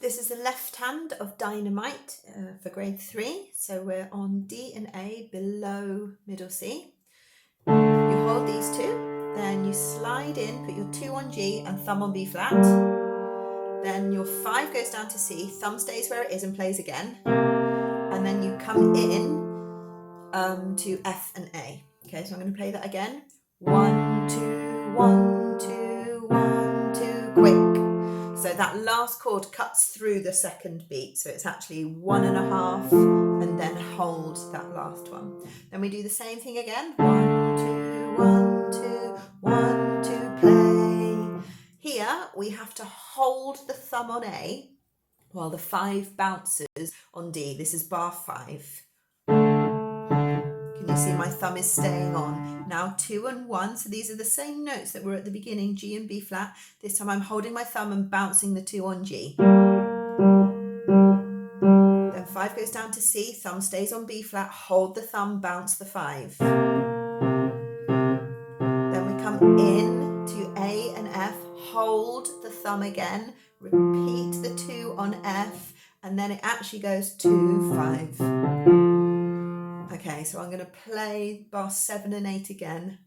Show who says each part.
Speaker 1: This is the left hand of Dynamite for grade 3. So we're on D and A below middle C. You hold these two, then you slide in, put your 2 on G and thumb on B flat. Then your 5 goes down to C, thumb stays where it is and plays again. And then you come in to F and A. Okay, so I'm going to play that again. 1, 2, 1, 2, 1, 2, quick. So that last chord cuts through the second beat. So it's actually 1.5 and then hold that last one. Then we do the same thing again. 1, 2, 1, 2, 1, 2, play. Here we have to hold the thumb on A while the 5 bounces on D. This is bar 5. Can you see my thumb is staying on? Now 2 and 1, so these are the same notes that were at the beginning, G and B flat. This time I'm holding my thumb and bouncing the 2 on G. Then 5 goes down to C, thumb stays on B flat, hold the thumb, bounce the 5. Then we come in to A and F, hold the thumb again, repeat the 2 on F, and then it actually goes 2, 5. Okay, so I'm going to play bar 7 and 8 again.